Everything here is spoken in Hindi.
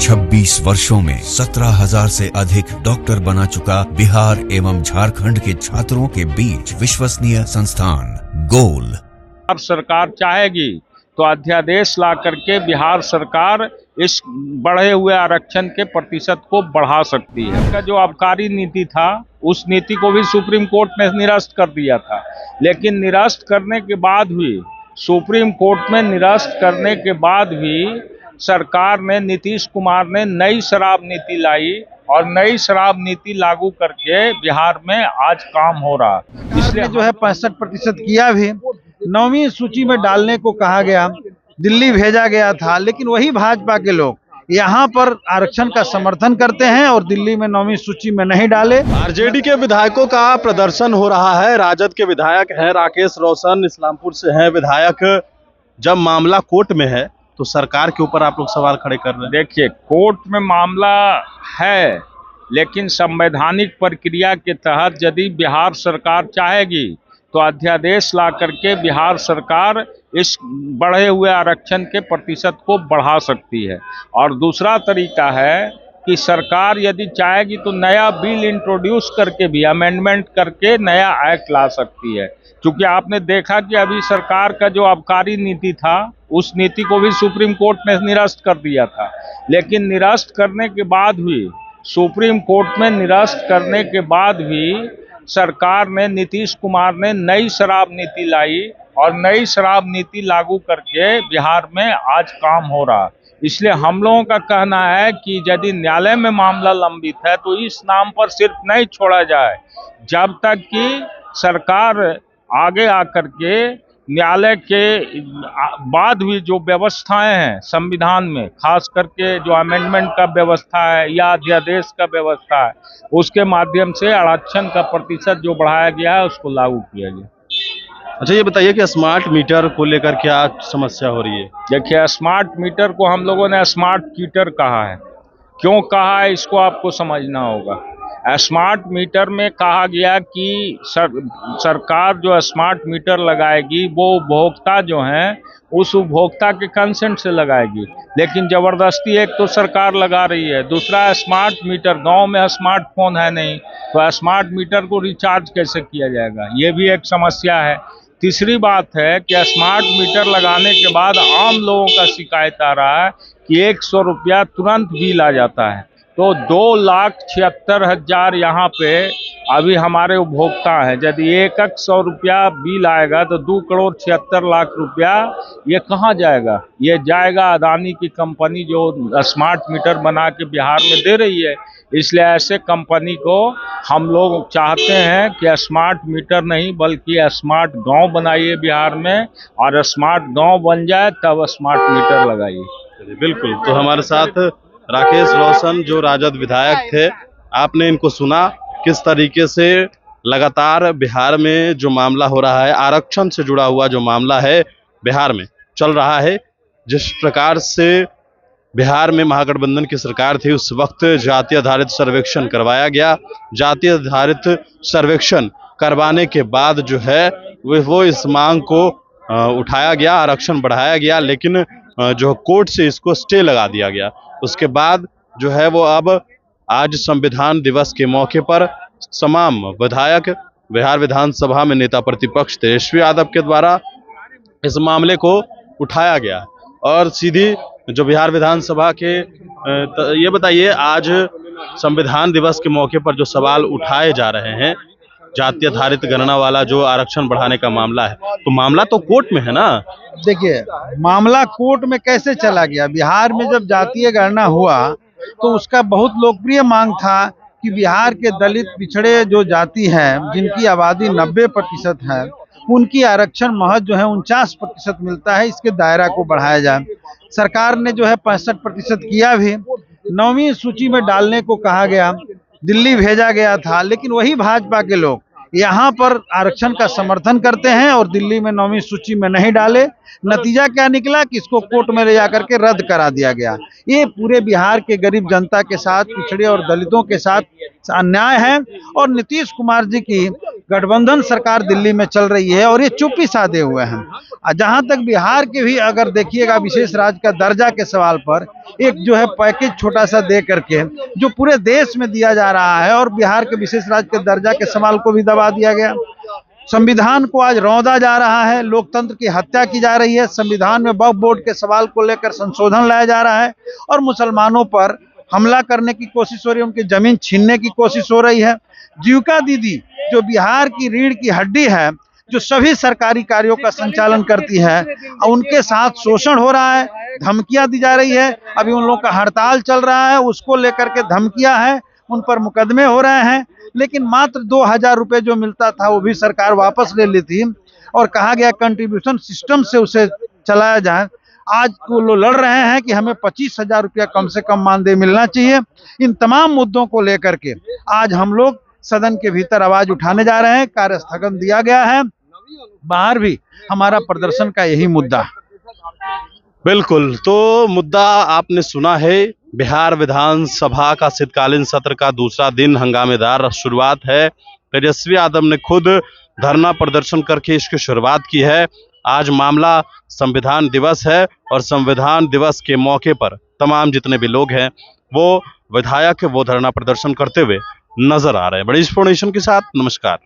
26 वर्षों में 17,000 से अधिक डॉक्टर बना चुका बिहार एवं झारखंड के छात्रों के बीच विश्वसनीय संस्थान गोल। सरकार चाहेगी तो अध्यादेश ला करके बिहार सरकार इस बढ़े हुए आरक्षण के प्रतिशत को बढ़ा सकती है। इसका जो आबकारी नीति था उस नीति को भी सुप्रीम कोर्ट ने निरस्त कर दिया था, लेकिन निरस्त करने के बाद भी सुप्रीम कोर्ट में निरस्त करने के बाद भी सरकार ने, नीतीश कुमार ने नई शराब नीति लाई और नई शराब नीति लागू करके बिहार में आज काम हो रहा। इसलिए जो है 65% किया भी 9वीं सूची में डालने को कहा गया, दिल्ली भेजा गया था, लेकिन वही भाजपा के लोग यहाँ पर आरक्षण का समर्थन करते हैं और दिल्ली में 9वीं सूची में नहीं डाले। आरजेडी के विधायकों का प्रदर्शन हो रहा है। राजद के विधायक हैं राकेश रोशन, इस्लामपुर से हैं विधायक। जब मामला कोर्ट में है तो सरकार के ऊपर आप लोग सवाल खड़े कर रहे हैं। देखिए, कोर्ट में मामला है, लेकिन संवैधानिक प्रक्रिया के तहत यदि बिहार सरकार चाहेगी तो अध्यादेश ला करके बिहार सरकार इस बढ़े हुए आरक्षण के प्रतिशत को बढ़ा सकती है। और दूसरा तरीका है कि सरकार यदि चाहेगी तो नया बिल इंट्रोड्यूस करके भी, अमेंडमेंट करके नया एक्ट ला सकती है। क्योंकि आपने देखा कि अभी सरकार का जो आबकारी नीति था उस नीति को भी सुप्रीम कोर्ट ने निरस्त कर दिया था, लेकिन निरस्त करने के बाद भी, सुप्रीम कोर्ट में निरस्त करने के बाद भी सरकार ने, नीतीश कुमार ने नई शराब नीति लाई और नई शराब नीति लागू करके बिहार में आज काम हो रहा। इसलिए हम लोगों का कहना है कि यदि न्यायालय में मामला लंबित है तो इस नाम पर सिर्फ नहीं छोड़ा जाए जब तक कि सरकार आगे आकर के न्यायालय के बाद भी जो व्यवस्थाएं हैं संविधान में, खास करके जो अमेंडमेंट का व्यवस्था है या अध्यादेश का व्यवस्था है, उसके माध्यम से आरक्षण का प्रतिशत जो बढ़ाया गया है उसको लागू किया गया। अच्छा, ये बताइए कि स्मार्ट मीटर को लेकर क्या समस्या हो रही है? देखिए, स्मार्ट मीटर को हम लोगों ने स्मार्ट कीटर कहा है। क्यों कहा है इसको आपको समझना होगा। स्मार्ट मीटर में कहा गया कि सरकार जो स्मार्ट मीटर लगाएगी वो उपभोक्ता जो हैं उस उपभोक्ता के कंसेंट से लगाएगी, लेकिन जबरदस्ती एक तो सरकार लगा रही है, दूसरा स्मार्ट मीटर, गांव में स्मार्टफोन है नहीं तो स्मार्ट मीटर को रिचार्ज कैसे किया जाएगा, ये भी एक समस्या है। तीसरी बात है कि स्मार्ट मीटर लगाने के बाद आम लोगों का शिकायत आ रहा है कि 100 रुपया तुरंत बिल आ जाता है। तो 2,76,000 यहाँ पे अभी हमारे उपभोक्ता हैं। यदि 100 रुपया बिल आएगा तो 2,76,00,000 रुपया ये कहाँ जाएगा? ये जाएगा अदानी की कंपनी जो स्मार्ट मीटर बना के बिहार में दे रही है। इसलिए ऐसे कंपनी को हम लोग चाहते हैं कि स्मार्ट मीटर नहीं बल्कि स्मार्ट गांव बनाइए बिहार में, और स्मार्ट गांव बन जाए तब स्मार्ट मीटर लगाइए। बिल्कुल। तो हमारे साथ राकेश रोशन जो राजद विधायक थे, आपने इनको सुना किस तरीके से लगातार बिहार में जो मामला हो रहा है, आरक्षण से जुड़ा हुआ जो मामला है बिहार में चल रहा है। जिस प्रकार से बिहार में महागठबंधन की सरकार थी उस वक्त जाति आधारित सर्वेक्षण करवाया गया। जाति आधारित सर्वेक्षण करवाने के बाद जो है वो इस मांग को उठाया गया, आरक्षण बढ़ाया गया, लेकिन जो कोर्ट से इसको स्टे लगा दिया गया। उसके बाद जो है वो अब आज संविधान दिवस के मौके पर तमाम विधायक बिहार विधानसभा में नेता प्रतिपक्ष तेजस्वी यादव के द्वारा इस मामले को उठाया गया और सीधी जो बिहार विधानसभा के ये बताइए, आज संविधान दिवस के मौके पर जो सवाल उठाए जा रहे हैं, जाति आधारित गणना वाला जो आरक्षण बढ़ाने का मामला है, तो मामला तो कोर्ट में है ना। देखिए, मामला कोर्ट में कैसे चला गया। बिहार में जब जातीय गणना हुआ तो उसका बहुत लोकप्रिय मांग था कि बिहार के दलित पिछड़े जो जाति हैं जिनकी आबादी 90% है, उनकी आरक्षण महज जो है 49% मिलता है, इसके दायरा को बढ़ाया जाए। सरकार ने जो है 65% किया भी 9वीं सूची में डालने को कहा गया, दिल्ली भेजा गया था, लेकिन वही भाजपा के लोग यहाँ पर आरक्षण का समर्थन करते हैं और दिल्ली में 9वीं सूची में नहीं डाले। नतीजा क्या निकला कि इसको कोर्ट में ले जाकर के रद्द करा दिया गया। ये पूरे बिहार के गरीब जनता के साथ, पिछड़े और दलितों के साथ अन्याय है और नीतीश कुमार जी की गठबंधन सरकार दिल्ली में चल रही है और ये चुप्पी साधे हुए हैं। जहां तक बिहार के भी अगर देखिएगा विशेष राज्य का दर्जा के सवाल पर एक जो है पैकेज छोटा सा दे करके जो पूरे देश में दिया जा रहा है और बिहार के विशेष राज्य के दर्जा के सवाल को भी दबा दिया गया। संविधान को आज रौंदा जा रहा है, लोकतंत्र की हत्या की जा रही है, संविधान में वक्फ बोर्ड के सवाल को लेकर संशोधन लाया जा रहा है और मुसलमानों पर हमला करने की कोशिश हो रही है, उनकी जमीन छीनने की कोशिश हो रही है। जीविका दीदी जो बिहार की रीढ़ की हड्डी है, जो सभी सरकारी कार्यों का संचालन करती है, उनके साथ शोषण हो रहा है, धमकियां दी जा रही है। अभी उन लोगों का हड़ताल चल रहा है, उसको लेकर के धमकियां हैं, उन पर मुकदमे हो रहे हैं। लेकिन मात्र 2000 रुपये जो मिलता था वो भी सरकार वापस ले ली थी और कहा गया कंट्रीब्यूशन सिस्टम से उसे चलाया जाए। आज वो लोग लड़ रहे हैं कि हमें 25,000 रुपया कम से कम मानदेय मिलना चाहिए। इन तमाम मुद्दों को लेकर के आज हम लोग सदन के भीतर आवाज उठाने जा रहे हैं। कार्य स्थगन दिया गया है, बाहर भी हमारा प्रदर्शन का यही मुद्दा है। बिल्कुल, तो मुद्दा आपने सुना है। बिहार विधानसभा का शीतकालीन सत्र का दूसरा दिन हंगामेदार शुरुआत है। तेजस्वी यादव ने खुद धरना प्रदर्शन करके इसकी शुरुआत की है। आज मामला संविधान दिवस है और संविधान दिवस के मौके पर तमाम जितने भी लोग हैं वो विधायक वो धरना प्रदर्शन करते हुए नजर आ रहे हैं। बड़ी इंफॉर्मेशन के साथ नमस्कार।